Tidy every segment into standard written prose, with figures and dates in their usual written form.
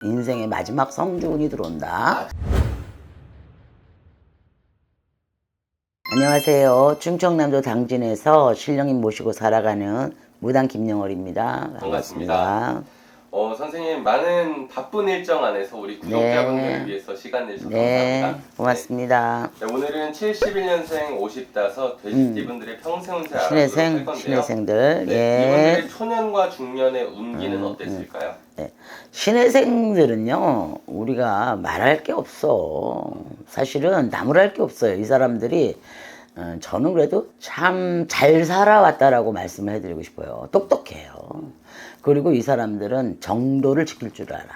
인생의 마지막 성주운이 들어온다. 안녕하세요. 충청남도 당진에서 신령님 모시고 살아가는 무당 김영월입니다. 반갑습니다. 선생님, 많은 바쁜 일정 안에서 우리 구독자분들을 위해서 시간 내주셔서 감사합니다. 고맙습니다. 네, 오늘은 71년생 50다섯 돼지띠분들의 평생운세 신혜생, 알아보도록 할 건데요. 신혜생들. 네, 이분들의 초년과 중년의 운기는 어땠을까요? 네. 신혜생들은요, 우리가 말할 게 없어. 사실은 나무랄 게 없어요. 이 사람들이, 저는 그래도 참 잘 살아왔다라고 말씀을 해드리고 싶어요. 똑똑해요. 그리고 이 사람들은 정도를 지킬 줄 알아.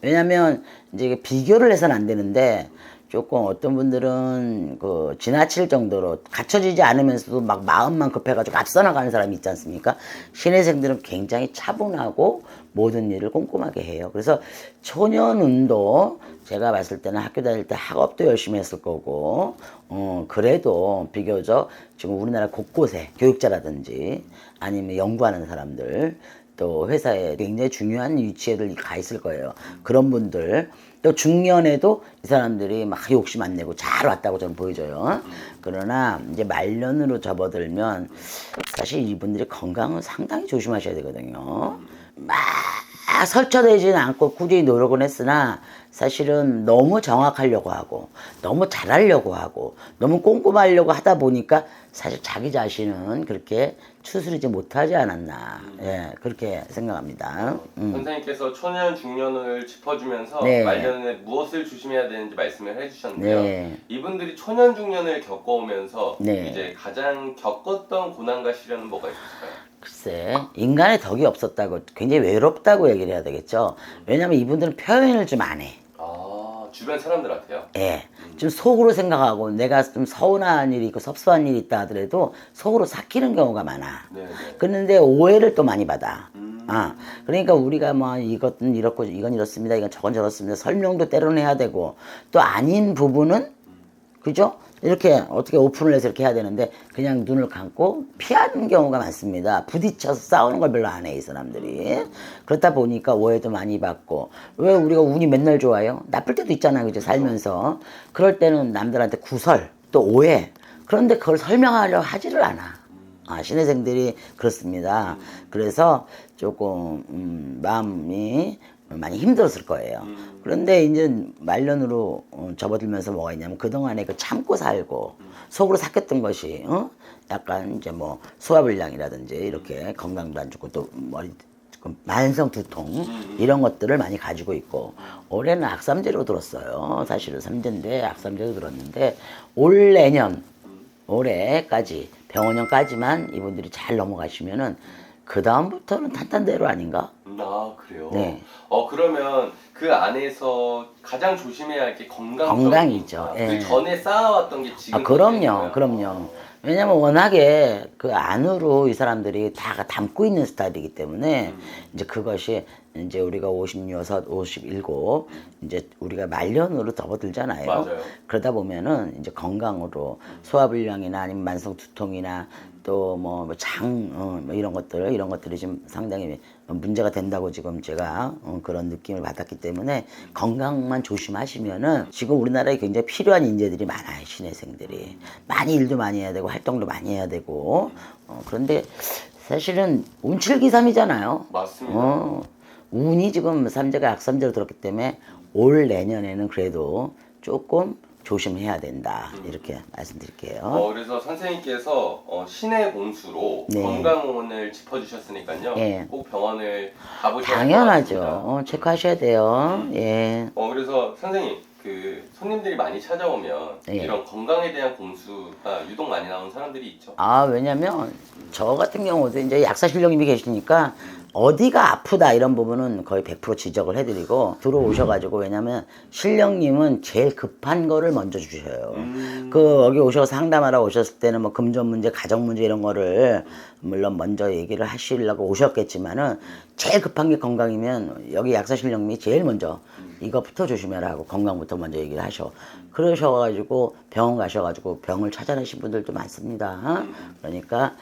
왜냐면, 이제 비교를 해서는 안 되는데, 조금 어떤 분들은 그 지나칠 정도로 갖춰지지 않으면서도 막 마음만 급해가지고 앞서 나가는 사람이 있지 않습니까? 신혜생들은 굉장히 차분하고 모든 일을 꼼꼼하게 해요. 그래서 초년운도 제가 봤을 때는 학교 다닐 때 학업도 열심히 했을 거고, 그래도 비교적 지금 우리나라 곳곳에 교육자라든지 아니면 연구하는 사람들 또 회사에 굉장히 중요한 위치에들 가 있을 거예요. 그런 분들 또 중년에도 이 사람들이 막 욕심 안 내고 잘 왔다고 저는 보여져요. 그러나 이제 말년으로 접어들면 사실 이분들이 건강은 상당히 조심하셔야 되거든요. 막 설쳐대지는 않고 꾸준히 노력은 했으나 사실은 너무 정확하려고 하고 너무 잘하려고 하고 너무 꼼꼼하려고 하다 보니까 사실 자기 자신은 그렇게 추스리지 못하지 않았나, 예, 그렇게 생각합니다. 선생님께서 초년, 중년을 짚어주면서 네. 말년에 무엇을 조심해야 되는지 말씀을 해주셨는데요. 네. 이분들이 초년, 중년을 겪어오면서 네. 이제 가장 겪었던 고난과 시련은 뭐가 있을까요? 글쎄, 인간의 덕이 없었다고 굉장히 외롭다고 얘기를 해야 되겠죠. 왜냐면 이분들은 표현을 좀 안 해. 주변 사람들한테요? 예. 좀 속으로 생각하고 내가 좀 서운한 일이 있고 섭섭한 일이 있다 하더라도 속으로 삭히는 경우가 많아. 네네. 그런데 오해를 또 많이 받아. 그러니까 우리가 뭐 이것은 이렇고 이건 이렇습니다. 이건 저건 저렇습니다. 설명도 때로는 해야 되고 또 아닌 부분은 그죠? 이렇게 어떻게 오픈을 해서 이렇게 해야 되는데 그냥 눈을 감고 피하는 경우가 많습니다. 부딪혀서 싸우는 걸 별로 안 해, 이 사람들이. 그렇다 보니까 오해도 많이 받고. 왜 우리가 운이 맨날 좋아요? 나쁠 때도 있잖아요, 그죠? 살면서. 그럴 때는 남들한테 구설, 또 오해. 그런데 그걸 설명하려 하지를 않아. 신혜생들이 그렇습니다. 그래서 조금 마음이 많이 힘들었을 거예요. 그런데 이제 말년으로 접어들면서 뭐가 있냐면 그동안에 그 참고 살고 속으로 삭혔던 것이 약간 이제 뭐 소화불량이라든지 이렇게 건강도 안 좋고 또 머리 만성 두통 이런 것들을 많이 가지고 있고 올해는 악삼제로 들었어요. 사실은 삼제인데 악삼제로 들었는데 올 내년 올해까지 병원형까지만 이분들이 잘 넘어가시면은 그 다음부터는 탄탄대로 아닌가? 그래요? 네. 그러면 그 안에서 가장 조심해야 할 게 건강이죠. 예. 그 전에 쌓아왔던 게 지금 그럼요. 왜냐면 워낙에 그 안으로 이 사람들이 다 담고 있는 스타일이기 때문에 이제 그것이 이제 우리가 56, 57 이제 우리가 말년으로 접어들잖아요. 맞아요. 그러다 보면은 이제 건강으로 소화불량이나 아니면 만성 두통이나 또 뭐 뭐 이런 것들이 좀 상당히 문제가 된다고 지금 제가 그런 느낌을 받았기 때문에 건강만 조심하시면은 지금 우리나라에 굉장히 필요한 인재들이 많아요. 신혜생들이 많이 일도 많이 해야 되고 활동도 많이 해야 되고 그런데 사실은 운칠기삼이잖아요. 맞습니다. 운이 지금 삼재가 악삼재로 들었기 때문에 올 내년에는 그래도 조금 조심해야 된다 이렇게 말씀드릴게요. 그래서 선생님께서 신의 공수로 네. 건강운을 짚어주셨으니까요. 예. 꼭 병원을 가보셔야 당연하죠. 체크하셔야 돼요. 예. 그래서 선생님, 그 손님들이 많이 찾아오면 예. 이런 건강에 대한 공수가 유독 많이 나오는 사람들이 있죠. 왜냐면 저 같은 경우도 이제 약사 신령님이 계시니까 어디가 아프다 이런 부분은 거의 100% 지적을 해드리고 들어오셔가지고 왜냐면 신령님은 제일 급한 거를 먼저 주셔요. 그 여기 오셔서 상담하러 오셨을 때는 뭐 금전 문제, 가정 문제 이런 거를 물론 먼저 얘기를 하시려고 오셨겠지만은 제일 급한 게 건강이면 여기 약사 신령님이 제일 먼저 이것부터 조심해라 하고 건강부터 먼저 얘기를 하셔. 그러셔가지고 병원 가셔가지고 병을 찾아내신 분들도 많습니다. 그러니까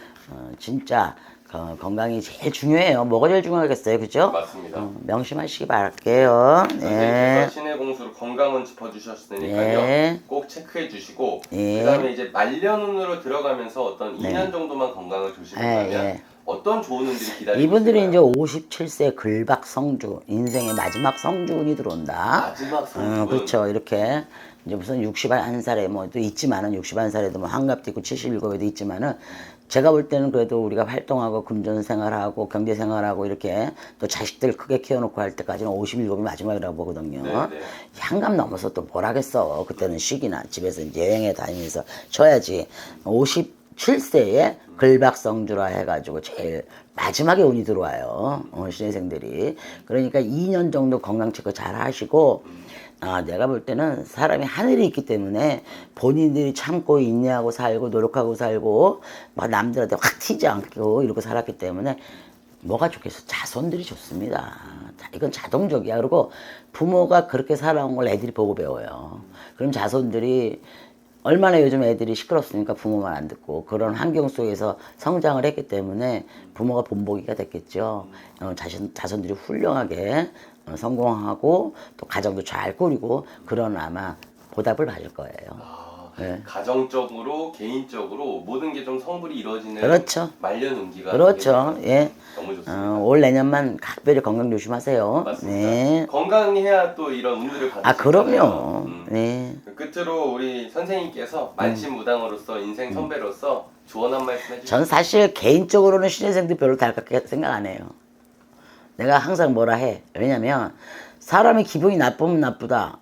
진짜 건강이 제일 중요해요. 뭐가 제일 중요하겠어요, 그죠? 맞습니다. 명심하시기 바랄게요. 선생님께서 네. 신의 공수로 건강은 짚어주셨으니까요. 네. 꼭 체크해 주시고 네. 그다음에 이제 말년운으로 들어가면서 어떤 2년 정도만 건강을 조심한다면 네. 어떤 좋은 운들이 기다리고 이분들이 이제 있을까요? 57세 글박성주, 인생의 마지막 성주운이 들어온다. 마지막 성주운. 그렇죠. 이렇게 이제 무슨 61살에 뭐 또 있지만은 61살에도 뭐 환갑도 있고 77에도 있지만은 제가 볼 때는 그래도 우리가 활동하고 금전 생활하고 경제 생활하고 이렇게 또 자식들 크게 키워놓고 할 때까지는 57이 마지막이라고 보거든요. 네. 환갑 넘어서 또 뭘 하겠어. 그때는 쉬기나 집에서 이제 여행에 다니면서 쉬어야지. 57세에 글박성주라 해가지고 제일 마지막에 운이 들어와요. 신혜생들이. 그러니까 2년 정도 건강 체크 잘 하시고 내가 볼 때는 사람이 하늘이 있기 때문에 본인들이 참고 인내하고 살고 노력하고 살고 막 남들한테 확 튀지 않고 이러고 살았기 때문에 뭐가 좋겠어? 자손들이 좋습니다. 이건 자동적이야. 그리고 부모가 그렇게 살아온 걸 애들이 보고 배워요. 그럼 자손들이 얼마나 요즘 애들이 시끄럽으니까 부모 말 안 듣고 그런 환경 속에서 성장을 했기 때문에 부모가 본보기가 됐겠죠. 자손들이 훌륭하게 성공하고 또 가정도 잘 꾸리고 그런 아마 보답을 받을 거예요. 네. 가정적으로 개인적으로 모든 게 좀 성불이 이루어지는 그렇죠. 말년 운기가 그렇죠. 되게 예. 너무 좋습니다. 올 내년만 각별히 건강 조심하세요. 맞습니다. 네. 건강해야 또 이런 운들을 받을 수 그럼요. 있잖아요. 네. 끝으로 우리 선생님께서 만신무당으로서 인생 선배로서 조언 한 말씀 해주세요. 전 사실 개인적으로는 신혜생도 별로 달갑게 생각 안 해요. 내가 항상 뭐라 해. 왜냐면 사람이 기분이 나쁘면 나쁘다.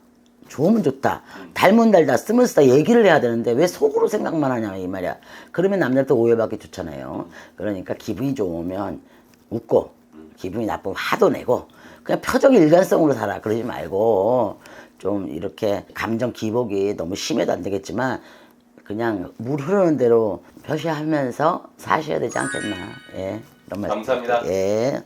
좋으면 좋다. 닮은 달다. 쓰면 쓰다. 얘기를 해야 되는데 왜 속으로 생각만 하냐 이 말이야. 그러면 남들한테 오해받기 좋잖아요. 그러니까 기분이 좋으면 웃고 기분이 나쁘면 화도 내고 그냥 표정 일관성으로 살아. 그러지 말고 좀 이렇게 감정 기복이 너무 심해도 안 되겠지만 그냥 물 흐르는 대로 표시하면서 사셔야 되지 않겠나. 예. 이런 말씀 감사합니다. 드릴게요. 예.